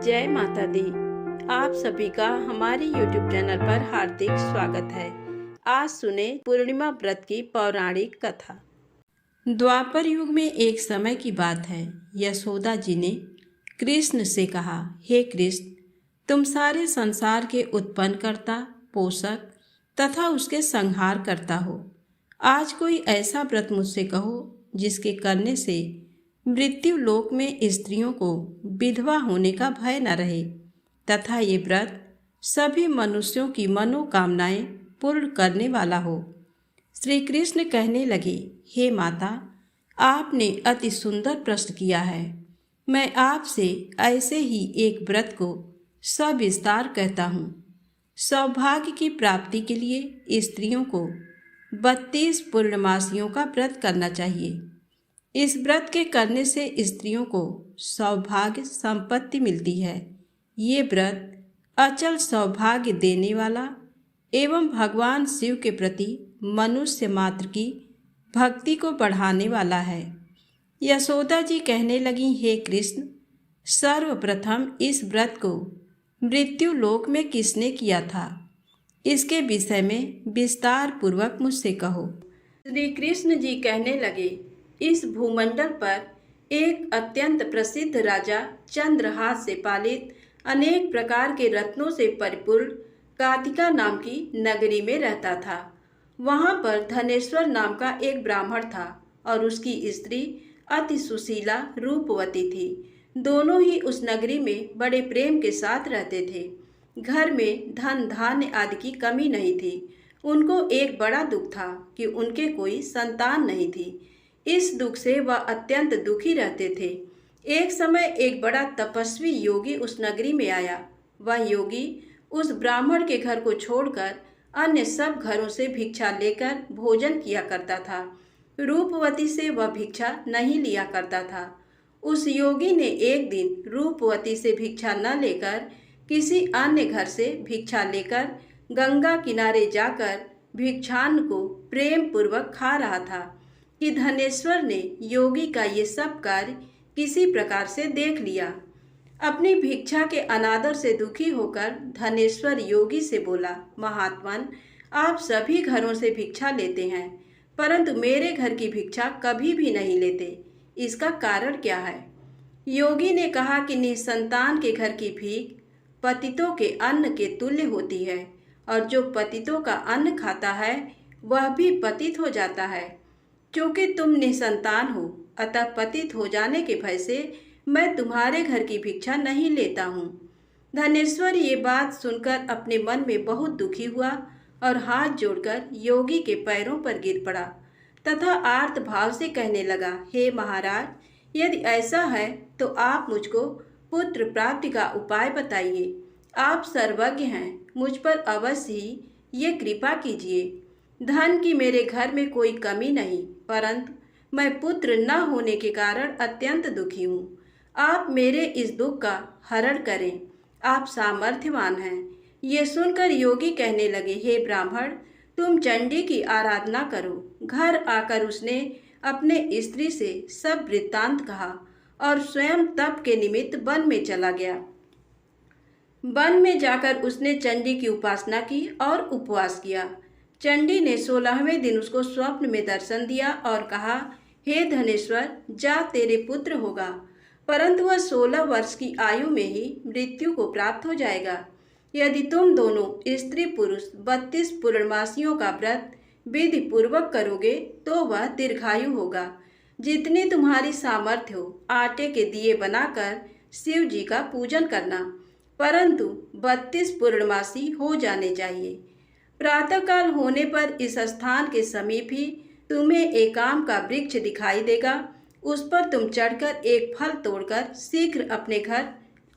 जय माता दी। आप सभी का हमारे YouTube चैनल पर हार्दिक स्वागत है। आज सुने पूर्णिमा व्रत की पौराणिक कथा। द्वापर युग में एक समय की बात है। यशोदा जी ने कृष्ण से कहा, हे कृष्ण, तुम सारे संसार के उत्पन्न करता, पोषक तथा उसके संहार करता हो। आज कोई ऐसा व्रत मुझसे कहो जिसके करने से मृत्यु लोक में स्त्रियों को विधवा होने का भय न रहे तथा ये व्रत सभी मनुष्यों की मनोकामनाएं पूर्ण करने वाला हो। श्री कृष्ण कहने लगे, हे माता, आपने अति सुंदर प्रश्न किया है। मैं आपसे ऐसे ही एक व्रत को सविस्तार कहता हूँ। सौभाग्य की प्राप्ति के लिए स्त्रियों को 32 पूर्णमासियों का व्रत करना चाहिए। इस व्रत के करने से स्त्रियों को सौभाग्य संपत्ति मिलती है। ये व्रत अचल सौभाग्य देने वाला एवं भगवान शिव के प्रति मनुष्य मात्र की भक्ति को बढ़ाने वाला है। यशोदा जी कहने लगी, हे कृष्ण, सर्वप्रथम इस व्रत को मृत्यु लोक में किसने किया था, इसके विषय में विस्तार पूर्वक मुझसे कहो। श्री कृष्ण जी कहने लगे, इस भूमंडल पर एक अत्यंत प्रसिद्ध राजा चंद्रहास से पालित अनेक प्रकार के रत्नों से परिपूर्ण कातिका नाम की नगरी में रहता था। वहां पर धनेश्वर नाम का एक ब्राह्मण था और उसकी स्त्री अति सुशीला रूपवती थी। दोनों ही उस नगरी में बड़े प्रेम के साथ रहते थे। घर में धन धान्य आदि की कमी नहीं थी। उनको एक बड़ा दुख था कि उनके कोई संतान नहीं थी। इस दुख से वह अत्यंत दुखी रहते थे। एक समय एक बड़ा तपस्वी योगी उस नगरी में आया। वह योगी उस ब्राह्मण के घर को छोड़कर अन्य सब घरों से भिक्षा लेकर भोजन किया करता था। रूपवती से वह भिक्षा नहीं लिया करता था। उस योगी ने एक दिन रूपवती से भिक्षा न लेकर किसी अन्य घर से भिक्षा लेकर गंगा किनारे जाकर भिक्षान्न को प्रेम पूर्वक खा रहा था कि धनेश्वर ने योगी का ये सब कार्य किसी प्रकार से देख लिया। अपनी भिक्षा के अनादर से दुखी होकर धनेश्वर योगी से बोला, महात्मन, आप सभी घरों से भिक्षा लेते हैं परंतु मेरे घर की भिक्षा कभी भी नहीं लेते, इसका कारण क्या है? योगी ने कहा कि निसंतान के घर की भीख पतितों के अन्न के तुल्य होती है और जो पतितों का अन्न खाता है वह भी पतित हो जाता है। क्योंकि तुम निसंतान हो, अतः पतित हो जाने के भय से मैं तुम्हारे घर की भिक्षा नहीं लेता हूँ। धनेश्वर ये बात सुनकर अपने मन में बहुत दुखी हुआ और हाथ जोड़कर योगी के पैरों पर गिर पड़ा तथा आर्त भाव से कहने लगा, हे महाराज, यदि ऐसा है तो आप मुझको पुत्र प्राप्ति का उपाय बताइए। आप सर्वज्ञ हैं, मुझ पर अवश्य ही ये कृपा कीजिए। धन की मेरे घर में कोई कमी नहीं, परंतु मैं पुत्र न होने के कारण अत्यंत दुखी हूँ। आप मेरे इस दुख का हरण करें, आप सामर्थ्यवान हैं। ये सुनकर योगी कहने लगे, हे ब्राह्मण, तुम चंडी की आराधना करो। घर आकर उसने अपने स्त्री से सब वृत्तांत कहा और स्वयं तप के निमित्त वन में चला गया। वन में जाकर उसने चंडी की उपासना की और उपवास किया। चंडी ने 16वें दिन उसको स्वप्न में दर्शन दिया और कहा, हे धनेश्वर, जा, तेरे पुत्र होगा, परंतु वह 16 वर्ष की आयु में ही मृत्यु को प्राप्त हो जाएगा। यदि तुम दोनों स्त्री पुरुष 32 पूर्णमासियों का व्रत विधि पूर्वक करोगे तो वह दीर्घायु होगा। जितनी तुम्हारी सामर्थ्य हो, आटे के दिए बनाकर शिव जी का पूजन करना, परंतु 32 पूर्णमासी हो जाने चाहिए। प्रातःकाल होने पर इस स्थान के समीप ही तुम्हें एक आम का वृक्ष दिखाई देगा। उस पर तुम चढ़कर एक फल तोड़कर शीघ्र अपने घर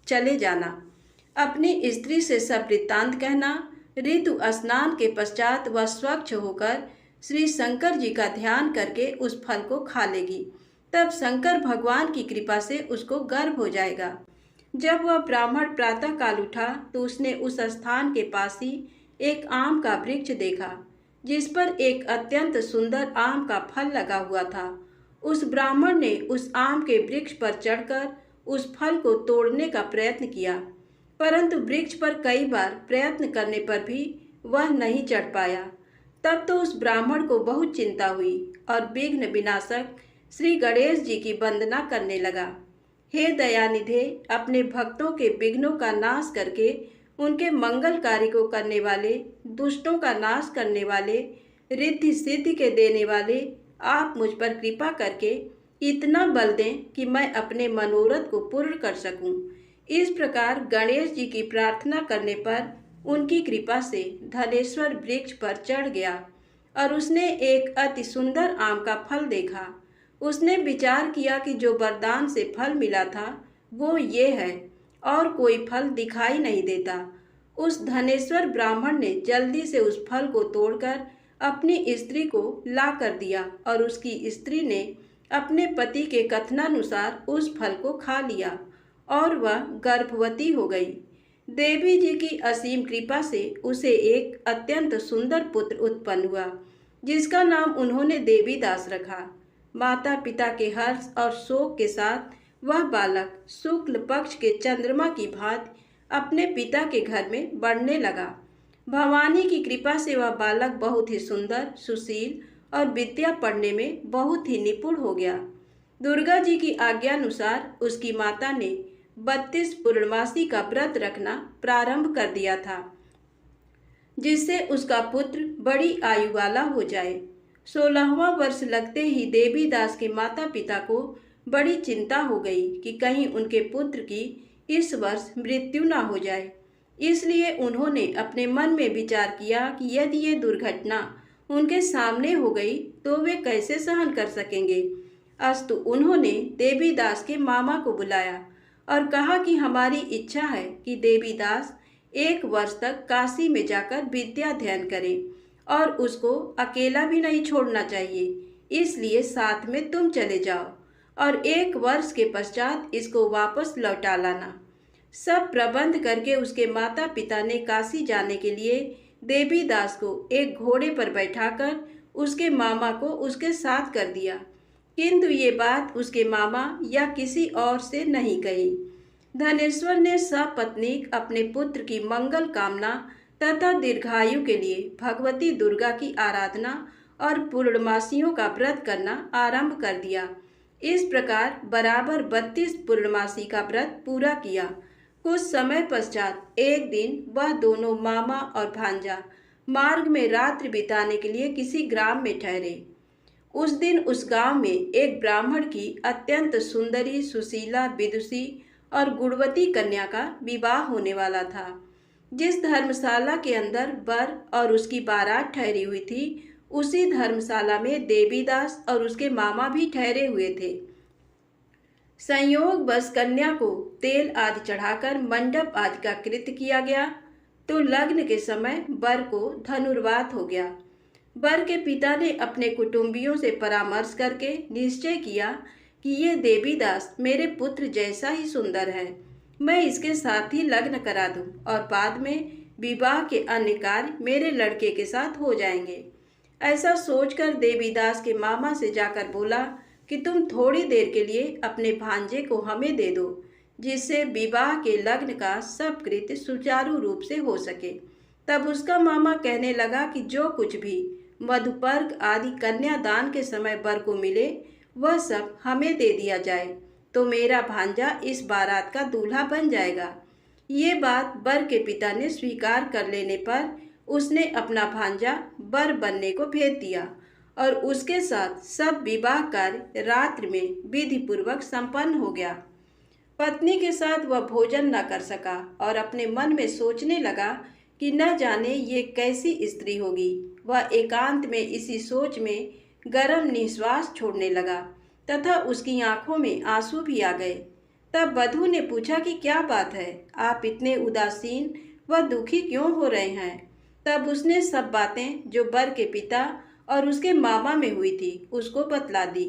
चले जाना। अपनी स्त्री से सब वृत्तांत कहना। ऋतु स्नान के पश्चात वह स्वच्छ होकर श्री शंकर जी का ध्यान करके उस फल को खा लेगी। तब शंकर भगवान की कृपा से उसको गर्भ हो जाएगा। जब वह ब्राह्मण प्रातःकाल उठा तो उसने उस स्थान के पास ही एक आम का वृक्ष देखा जिस पर एक अत्यंत सुंदर आम का फल लगा हुआ था। उस ब्राह्मण ने उस आम के वृक्ष पर चढ़कर उस फल को तोड़ने का प्रयत्न किया, परंतु वृक्ष पर कई बार प्रयत्न करने पर भी वह नहीं चढ़ पाया। तब तो उस ब्राह्मण को बहुत चिंता हुई और विघ्न विनाशक श्री गणेश जी की वंदना करने लगा। हे दयानिधे, अपने भक्तों के विघ्नों का नाश करके उनके मंगल कार्य को करने वाले, दुष्टों का नाश करने वाले, रिद्धि सिद्धि के देने वाले, आप मुझ पर कृपा करके इतना बल दें कि मैं अपने मनोरथ को पूर्ण कर सकूं। इस प्रकार गणेश जी की प्रार्थना करने पर उनकी कृपा से धनेश्वर वृक्ष पर चढ़ गया और उसने एक अति सुंदर आम का फल देखा। उसने विचार किया कि जो वरदान से फल मिला था वो ये है और कोई फल दिखाई नहीं देता। उस धनेश्वर ब्राह्मण ने जल्दी से उस फल को तोड़कर अपनी स्त्री को ला कर दिया और उसकी स्त्री ने अपने पति के कथनानुसार उस फल को खा लिया और वह गर्भवती हो गई। देवी जी की असीम कृपा से उसे एक अत्यंत सुंदर पुत्र उत्पन्न हुआ, जिसका नाम उन्होंने देवीदास रखा। माता पिता के हर्ष और शोक के साथ वह बालक शुक्ल पक्ष के चंद्रमा की भांति अपने पिता के घर में बढ़ने लगा। भवानी की कृपा से वह बालक बहुत ही सुंदर, सुशील और विद्या पढ़ने में बहुत ही निपुण हो गया। दुर्गा जी की आज्ञानुसार उसकी माता ने 32 पूर्णमासी का व्रत रखना प्रारंभ कर दिया था, जिससे उसका पुत्र बड़ी आयु वाला हो जाए। 16वां वर्ष लगते ही देवीदास के माता पिता को बड़ी चिंता हो गई कि कहीं उनके पुत्र की इस वर्ष मृत्यु न हो जाए। इसलिए उन्होंने अपने मन में विचार किया कि यदि ये दुर्घटना उनके सामने हो गई तो वे कैसे सहन कर सकेंगे। अस्तु उन्होंने देवीदास के मामा को बुलाया और कहा कि हमारी इच्छा है कि देवीदास 1 वर्ष तक काशी में जाकर विद्या अध्ययन करे और उसको अकेला भी नहीं छोड़ना चाहिए, इसलिए साथ में तुम चले जाओ और 1 वर्ष के पश्चात इसको वापस लौटा लाना। सब प्रबंध करके उसके माता पिता ने काशी जाने के लिए देवीदास को एक घोड़े पर बैठाकर उसके मामा को उसके साथ कर दिया, किंतु ये बात उसके मामा या किसी और से नहीं कही। धनेश्वर ने सपत्नीक अपने पुत्र की मंगल कामना तथा दीर्घायु के लिए भगवती दुर्गा की आराधना और पूर्णमासियों का व्रत करना आरंभ कर दिया। इस प्रकार बराबर 32 पूर्णमासी का व्रत पूरा किया। कुछ समय पश्चात एक दिन वह दोनों मामा और भांजा मार्ग में रात्रि बिताने के लिए किसी ग्राम में ठहरे। उस दिन उस गांव में एक ब्राह्मण की अत्यंत सुंदरी, सुशीला, विदुषी और गुणवती कन्या का विवाह होने वाला था। जिस धर्मशाला के अंदर वर और उसकी बारात ठहरी हुई थी, उसी धर्मशाला में देवीदास और उसके मामा भी ठहरे हुए थे। संयोग बस कन्या को तेल आदि चढ़ाकर मंडप आदि का कृत्य किया गया तो लग्न के समय वर को धनुर्वात हो गया। वर के पिता ने अपने कुटुंबियों से परामर्श करके निश्चय किया कि ये देवीदास मेरे पुत्र जैसा ही सुंदर है, मैं इसके साथ ही लग्न करा दूं और बाद में विवाह के अन्य कार्य मेरे लड़के के साथ हो जाएंगे। ऐसा सोचकर देवीदास के मामा से जाकर बोला कि तुम थोड़ी देर के लिए अपने भांजे को हमें दे दो, जिससे विवाह के लग्न का सब कृत्य सुचारू रूप से हो सके। तब उसका मामा कहने लगा कि जो कुछ भी मधुपर्क आदि कन्यादान के समय वर को मिले वह सब हमें दे दिया जाए, तो मेरा भांजा इस बारात का दूल्हा बन जाएगा। ये बात वर के पिता ने स्वीकार कर लेने पर उसने अपना भांजा वर बनने को भेज दिया और उसके साथ सब विवाह कार्य रात्रि में विधि पूर्वक संपन्न हो गया। पत्नी के साथ वह भोजन न कर सका और अपने मन में सोचने लगा कि न जाने ये कैसी स्त्री होगी। वह एकांत में इसी सोच में गरम निश्वास छोड़ने लगा तथा उसकी आंखों में आंसू भी आ गए। तब वधू ने पूछा कि क्या बात है, आप इतने उदासीन व दुखी क्यों हो रहे हैं। तब उसने सब बातें जो वर के पिता और उसके मामा में हुई थी उसको बतला दी।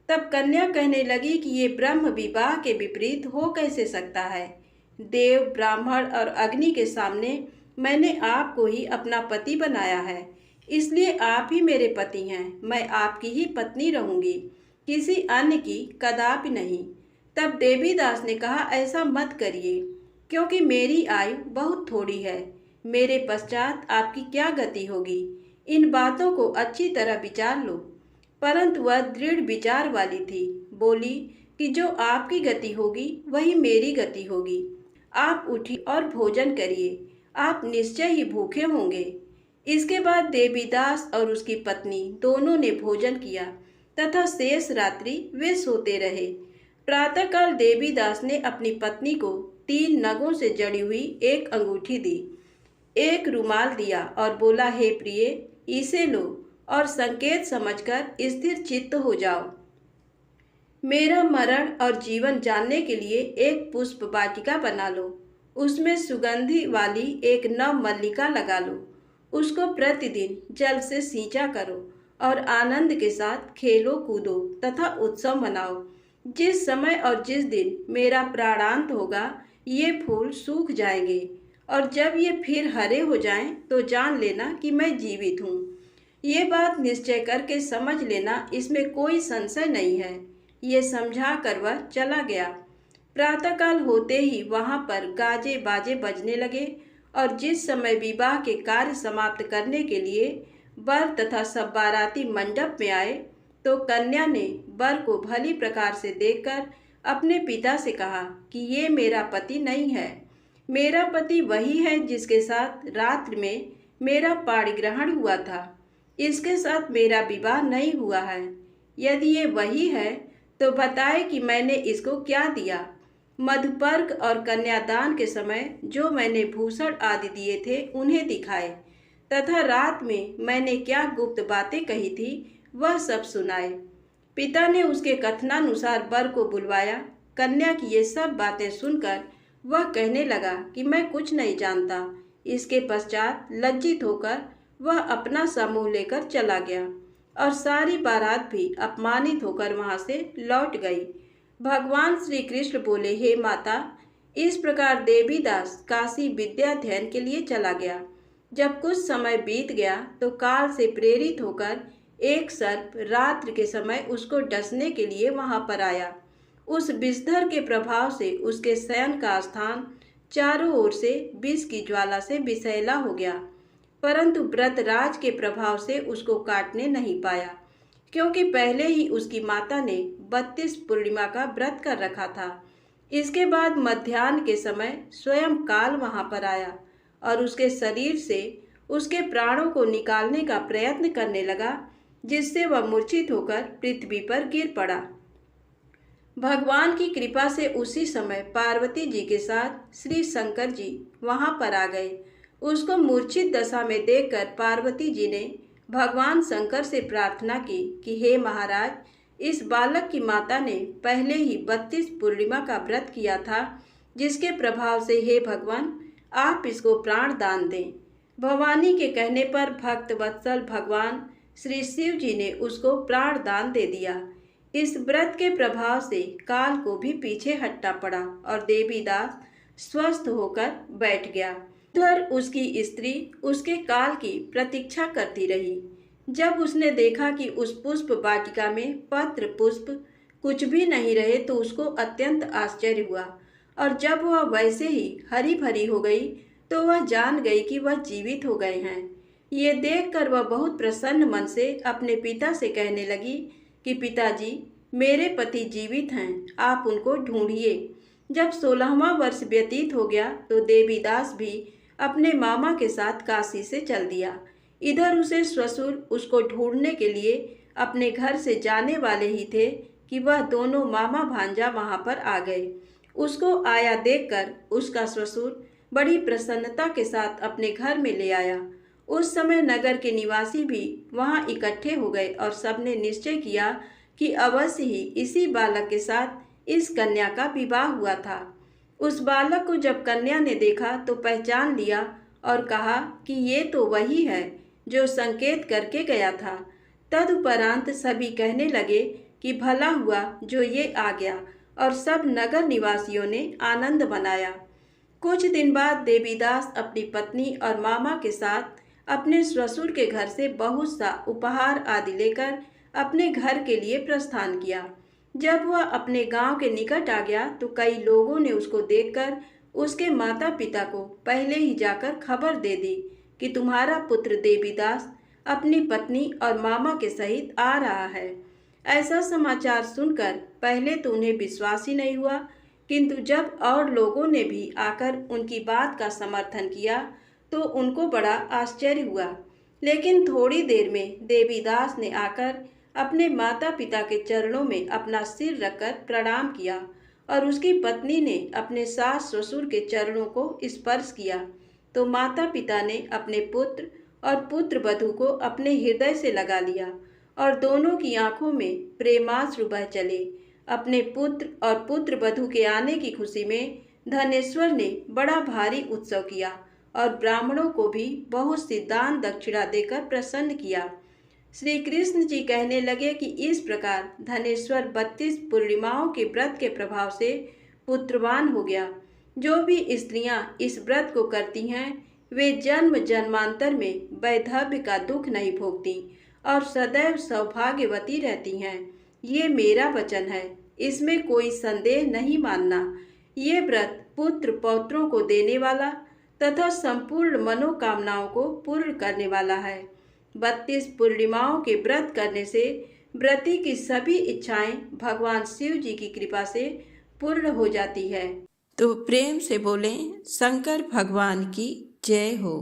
तब कन्या कहने लगी कि ये ब्रह्म विवाह के विपरीत हो कैसे सकता है। देव, ब्राह्मण और अग्नि के सामने मैंने आपको ही अपना पति बनाया है, इसलिए आप ही मेरे पति हैं। मैं आपकी ही पत्नी रहूंगी, किसी अन्य की कदापि नहीं। तब देवीदास ने कहा, ऐसा मत करिए, क्योंकि मेरी आयु बहुत थोड़ी है। मेरे पश्चात आपकी क्या गति होगी, इन बातों को अच्छी तरह विचार लो। परंतु वह दृढ़ विचार वाली थी। बोली कि जो आपकी गति होगी वही मेरी गति होगी। आप उठिए और भोजन करिए, आप निश्चय ही भूखे होंगे। इसके बाद देवीदास और उसकी पत्नी दोनों ने भोजन किया तथा शेष रात्रि वे सोते रहे। प्रातःकाल देवीदास ने अपनी पत्नी को 3 नगों से जड़ी हुई एक अंगूठी दी, एक रुमाल दिया और बोला, हे प्रिय, इसे लो और संकेत समझकर स्थिर चित्त हो जाओ। मेरा मरण और जीवन जानने के लिए एक पुष्प वाटिका बना लो, उसमें सुगंधि वाली एक नव मल्लिका लगा लो, उसको प्रतिदिन जल से सींचा करो और आनंद के साथ खेलो कूदो तथा उत्सव मनाओ। जिस समय और जिस दिन मेरा प्राणांत होगा ये फूल सूख जाएंगे और जब ये फिर हरे हो जाएं तो जान लेना कि मैं जीवित हूँ। ये बात निश्चय करके समझ लेना, इसमें कोई संशय नहीं है। ये समझा कर वह चला गया। प्रातःकाल होते ही वहाँ पर गाजे बाजे बजने लगे और जिस समय विवाह के कार्य समाप्त करने के लिए वर तथा सब बाराती मंडप में आए तो कन्या ने वर को भली प्रकार से देखकर अपने पिता से कहा कि ये मेरा पति नहीं है। मेरा पति वही है जिसके साथ रात्रि में मेरा पाणिग्रहण हुआ था। इसके साथ मेरा विवाह नहीं हुआ है। यदि ये वही है तो बताए कि मैंने इसको क्या दिया। मधुपर्क और कन्यादान के समय जो मैंने भूषण आदि दिए थे उन्हें दिखाए तथा रात में मैंने क्या गुप्त बातें कही थी वह सब सुनाए। पिता ने उसके कथनानुसार वर को बुलवाया। कन्या की ये सब बातें सुनकर वह कहने लगा कि मैं कुछ नहीं जानता। इसके पश्चात लज्जित होकर वह अपना समूह लेकर चला गया और सारी बारात भी अपमानित होकर वहां से लौट गई। भगवान श्री कृष्ण बोले, हे माता, इस प्रकार देवीदास काशी विद्याध्ययन के लिए चला गया। जब कुछ समय बीत गया तो काल से प्रेरित होकर एक सर्प रात्रि के समय उसको डसने के लिए वहां पर आया। उस विषधर के प्रभाव से उसके शयन का स्थान चारों ओर से विष की ज्वाला से विषैला हो गया, परंतु व्रतराज के प्रभाव से उसको काटने नहीं पाया, क्योंकि पहले ही उसकी माता ने 32 पूर्णिमा का व्रत कर रखा था। इसके बाद मध्याह्न के समय स्वयं काल वहां पर आया और उसके शरीर से उसके प्राणों को निकालने का प्रयत्न करने लगा, जिससे वह मूर्छित होकर पृथ्वी पर गिर पड़ा। भगवान की कृपा से उसी समय पार्वती जी के साथ श्री शंकर जी वहां पर आ गए। उसको मूर्छित दशा में देखकर पार्वती जी ने भगवान शंकर से प्रार्थना की कि हे महाराज, इस बालक की माता ने पहले ही 32 पूर्णिमा का व्रत किया था, जिसके प्रभाव से हे भगवान आप इसको प्राण दान दें। भवानी के कहने पर भक्त वत्सल भगवान श्री शिव जी ने उसको प्राण दान दे दिया। इस व्रत के प्रभाव से काल को भी पीछे हटना पड़ा और देवीदास स्वस्थ होकर बैठ गया। उधर उसकी स्त्री उसके काल की प्रतीक्षा करती रही। जब उसने देखा कि उस पुष्प वाटिका में पत्र पुष्प कुछ भी नहीं रहे तो उसको अत्यंत आश्चर्य हुआ और जब वह वैसे ही हरी भरी हो गई तो वह जान गई कि वह जीवित हो गए हैं। ये देखकर वह बहुत प्रसन्न मन से अपने पिता से कहने लगी कि पिताजी, मेरे पति जीवित हैं, आप उनको ढूंढिए। जब 16वां वर्ष व्यतीत हो गया तो देवीदास भी अपने मामा के साथ काशी से चल दिया। इधर उसे ससुर उसको ढूंढने के लिए अपने घर से जाने वाले ही थे कि वह दोनों मामा भांजा वहां पर आ गए। उसको आया देखकर उसका ससुर बड़ी प्रसन्नता के साथ अपने घर में ले आया। उस समय नगर के निवासी भी वहां इकट्ठे हो गए और सबने निश्चय किया कि अवश्य ही इसी बालक के साथ इस कन्या का विवाह हुआ था। उस बालक को जब कन्या ने देखा तो पहचान लिया और कहा कि ये तो वही है जो संकेत करके गया था। तदुपरांत सभी कहने लगे कि भला हुआ जो ये आ गया और सब नगर निवासियों ने आनंद मनाया। कुछ दिन बाद देवीदास अपनी पत्नी और मामा के साथ अपने ससुर के घर से बहुत सा उपहार आदि लेकर अपने घर के लिए प्रस्थान किया। जब वह अपने गांव के निकट आ गया तो कई लोगों ने उसको देखकर उसके माता पिता को पहले ही जाकर खबर दे दी कि तुम्हारा पुत्र देवीदास अपनी पत्नी और मामा के सहित आ रहा है। ऐसा समाचार सुनकर पहले तो उन्हें विश्वास ही नहीं हुआ, किंतु जब और लोगों ने भी आकर उनकी बात का समर्थन किया तो उनको बड़ा आश्चर्य हुआ। लेकिन थोड़ी देर में देवीदास ने आकर अपने माता पिता के चरणों में अपना सिर रखकर प्रणाम किया और उसकी पत्नी ने अपने सास ससुर के चरणों को स्पर्श किया तो माता पिता ने अपने पुत्र और पुत्र वधू को अपने हृदय से लगा लिया और दोनों की आंखों में प्रेमाश्रु बह चले। अपने पुत्र और पुत्र वधू के आने की खुशी में धनेश्वर ने बड़ा भारी उत्सव किया और ब्राह्मणों को भी बहुत सी दान दक्षिणा देकर प्रसन्न किया। श्री कृष्ण जी कहने लगे कि इस प्रकार धनेश्वर 32 पूर्णिमाओं के व्रत के प्रभाव से पुत्रवान हो गया। जो भी स्त्रियां इस व्रत को करती हैं वे जन्म जन्मांतर में वैधव्य का दुख नहीं भोगती और सदैव सौभाग्यवती रहती हैं। ये मेरा वचन है, इसमें कोई संदेह नहीं मानना। ये व्रत पुत्र पौत्रों को देने वाला तथा संपूर्ण मनोकामनाओं को पूर्ण करने वाला है। 32 पूर्णिमाओं के व्रत करने से व्रती की सभी इच्छाएं भगवान शिव जी की कृपा से पूर्ण हो जाती है। तो प्रेम से बोलें शंकर भगवान की जय हो।